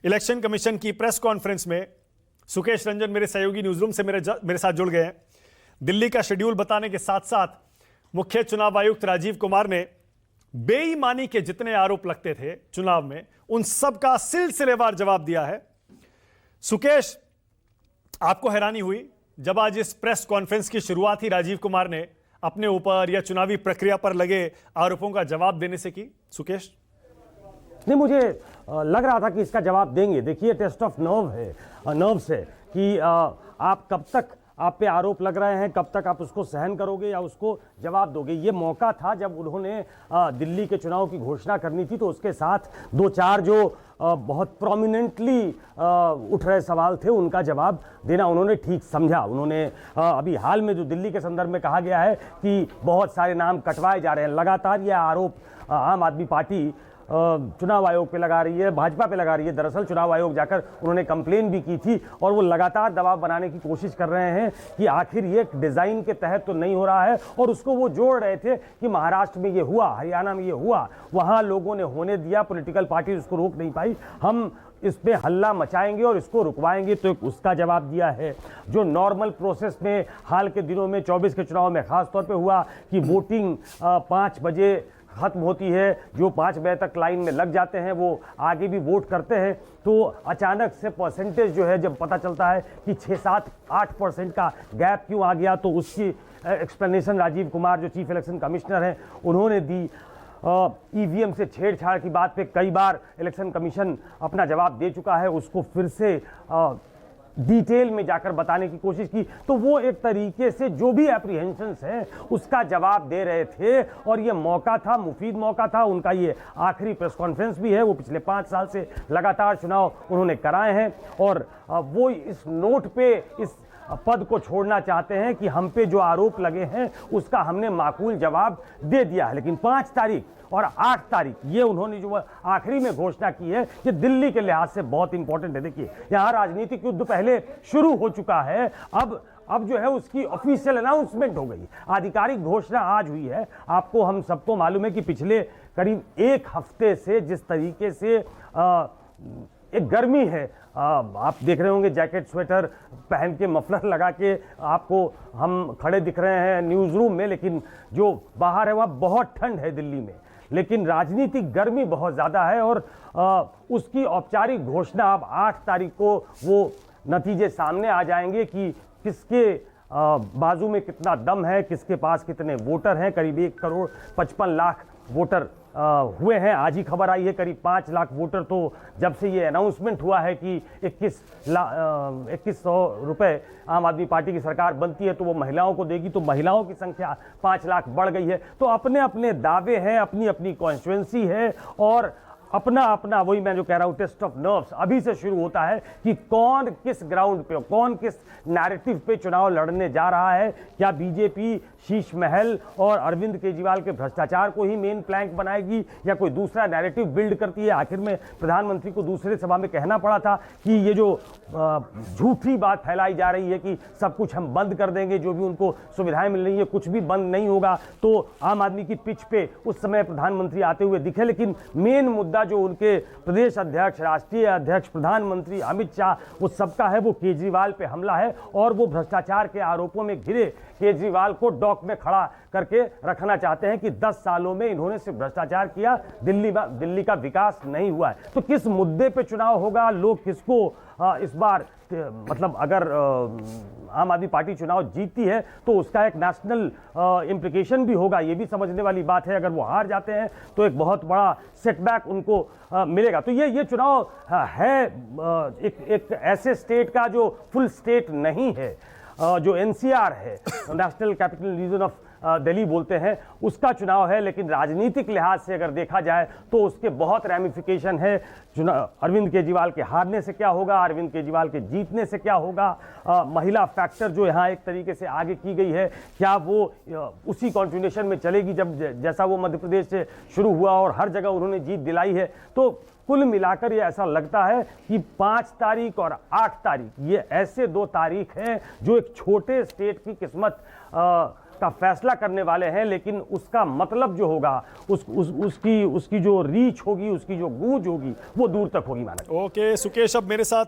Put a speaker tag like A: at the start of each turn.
A: Election commission की press conference में सुकेश रंजन मेरे सहयोगी न्यूज़रूम से मेरे साथ जुड़ गए हैं। दिल्ली का शेड्यूल बताने के साथ साथ मुख्य चुनाव आयुक्त राजीव कुमार ने बेईमानी के जितने आरोप लगते थे चुनाव में, उन सब का सिलसिलेवार जवाब दिया है। सुकेश, आपको हैरानी हुई जब आज इस प्रेस कॉन्फ्रेंस की शुरुआत ही राजीव कुमार ने अपने ऊपर या चुनावी प्रक्रिया पर लगे आरोपों का जवाब देने से की? सुकेश,
B: नहीं, मुझे लग रहा था कि इसका जवाब देंगे। देखिए, टेस्ट ऑफ नर्व्स है कि आप कब तक आप पे आरोप लग रहे हैं, कब तक आप उसको सहन करोगे या उसको जवाब दोगे। ये मौका था जब उन्होंने दिल्ली के चुनाव की घोषणा करनी थी, तो उसके साथ दो चार जो बहुत प्रोमिनेंटली उठ रहे सवाल थे उनका जवाब देना उन्होंने ठीक समझा। उन्होंने अभी हाल में जो दिल्ली के संदर्भ में कहा गया है कि बहुत सारे नाम कटवाए जा रहे हैं, लगातार यह आरोप आम आदमी पार्टी चुनाव आयोग पे लगा रही है, भाजपा पे लगा रही है। दरअसल चुनाव आयोग जाकर उन्होंने कंप्लेन भी की थी और वो लगातार दबाव बनाने की कोशिश कर रहे हैं कि आखिर ये डिज़ाइन के तहत तो नहीं हो रहा है। और उसको वो जोड़ रहे थे कि महाराष्ट्र में ये हुआ, हरियाणा में ये हुआ, वहाँ लोगों ने होने दिया, पॉलिटिकल पार्टी उसको रोक नहीं पाई, हम इस पे हल्ला मचाएंगे और इसको रुकवाएंगे। तो उसका जवाब दिया है। जो नॉर्मल प्रोसेस में हाल के दिनों में 24 के चुनाव में खास तौर पे हुआ कि वोटिंग 5 बजे खत्म होती है, जो 5 बजे तक लाइन में लग जाते हैं वो आगे भी वोट करते हैं, तो अचानक से परसेंटेज जो है जब पता चलता है कि 6-7-8% का गैप क्यों आ गया, तो उसकी एक्सप्लेनेशन राजीव कुमार जो चीफ इलेक्शन कमिश्नर हैं उन्होंने दी। ईवीएम से छेड़छाड़ की बात पे कई बार इलेक्शन कमीशन अपना जवाब दे चुका है, उसको फिर से डिटेल में जाकर बताने की कोशिश की। तो वो एक तरीके से जो भी एप्रीहेंशंस हैं उसका जवाब दे रहे थे और ये मौका था, मुफीद मौका था। उनका ये आखिरी प्रेस कॉन्फ्रेंस भी है। वो पिछले 5 साल से लगातार चुनाव उन्होंने कराए हैं और वो इस नोट पे इस पद को छोड़ना चाहते हैं कि हम पे जो आरोप लगे हैं उसका हमने माकूल जवाब दे दिया है। लेकिन 5 तारीख और 8 तारीख ये उन्होंने जो आखिरी में घोषणा की है कि दिल्ली के लिहाज से बहुत इंपॉर्टेंट है। देखिए, यहाँ राजनीतिक युद्ध पहले शुरू हो चुका है, अब जो है उसकी ऑफिशियल अनाउंसमेंट हो गई, आधिकारिक घोषणा आज हुई है। आपको हम सबको मालूम है कि पिछले करीब 1 हफ्ते से जिस तरीके से एक गर्मी है, आप देख रहे होंगे जैकेट स्वेटर पहन के मफलर लगा के आपको हम खड़े दिख रहे हैं न्यूज़ रूम में, लेकिन जो बाहर है वह बहुत ठंड है दिल्ली में। लेकिन राजनीतिक गर्मी बहुत ज़्यादा है और उसकी औपचारिक घोषणा अब 8 तारीख को वो नतीजे सामने आ जाएंगे कि किसके बाजू में कितना दम है, किसके पास कितने वोटर हैं। करीब 1,55,00,000 वोटर हुए हैं। आज ही खबर आई है करीब 5 लाख वोटर। तो जब से ये अनाउंसमेंट हुआ है कि 2100 रुपये आम आदमी पार्टी की सरकार बनती है तो वो महिलाओं को देगी, तो महिलाओं की संख्या 5 लाख बढ़ गई है। तो अपने अपने दावे हैं, अपनी अपनी कॉन्स्टिट्यूएंसी है और अपना अपना, वही मैं जो कह रहा हूँ, टेस्ट ऑफ नर्व्स अभी से शुरू होता है कि कौन किस ग्राउंड पे, कौन किस नैरेटिव पे चुनाव लड़ने जा रहा है। क्या बीजेपी शीश महल और अरविंद केजरीवाल के भ्रष्टाचार को ही मेन प्लैंक बनाएगी या कोई दूसरा नैरेटिव बिल्ड करती है। आखिर में प्रधानमंत्री को दूसरे सभा में कहना पड़ा था कि ये जो झूठी बात फैलाई जा रही है कि सब कुछ हम बंद कर देंगे, जो भी उनको सुविधाएं मिल रही है कुछ भी बंद नहीं होगा। तो आम आदमी की पिच पे उस समय प्रधानमंत्री आते हुए दिखे, लेकिन मेन मुद्दा जो उनके प्रदेश अध्यक्ष, राष्ट्रीय अध्यक्ष, प्रधानमंत्री अमित शाह, वो सबका है वो केजरीवाल पे हमला है और वो भ्रष्टाचार के आरोपों में घिरे केजरीवाल को डॉक में खड़ा करके रखना चाहते हैं कि 10 सालों में इन्होंने सिर्फ भ्रष्टाचार किया, दिल्ली का विकास नहीं हुआ है। तो किस मुद्दे पे चुनाव होगा, लोग किसको इस बार, मतलब अगर आम आदमी पार्टी चुनाव जीतती है तो उसका एक नेशनल इम्प्लीकेशन भी होगा, ये भी समझने वाली बात है। अगर वो हार जाते हैं तो एक बहुत बड़ा सेटबैक उनको मिलेगा। तो ये चुनाव है एक ऐसे स्टेट का जो फुल स्टेट नहीं है, जो एनसीआर है, national capital region of Delhi बोलते हैं, उसका चुनाव है। लेकिन राजनीतिक लिहाज से अगर देखा जाए तो उसके बहुत रैमिफिकेशन है। अरविंद केजरीवाल के हारने से क्या होगा, अरविंद केजरीवाल के जीतने से क्या होगा, महिला फैक्टर जो यहाँ एक तरीके से आगे की गई है, क्या वो उसी कॉन्टिन्यूएशन में चलेगी जैसा वो मध्य प्रदेश से शुरू हुआ और हर जगह उन्होंने जीत दिलाई है। तो कुल मिलाकर ये ऐसा लगता है कि 5 तारीख और 8 तारीख ये ऐसे 2 तारीख हैं जो एक छोटे स्टेट की किस्मत का फैसला करने वाले हैं, लेकिन उसका मतलब जो होगा, उसकी जो रीच होगी, उसकी जो गूंज होगी, वो दूर तक होगी। माना
A: ओके सुकेश, अब मेरे साथ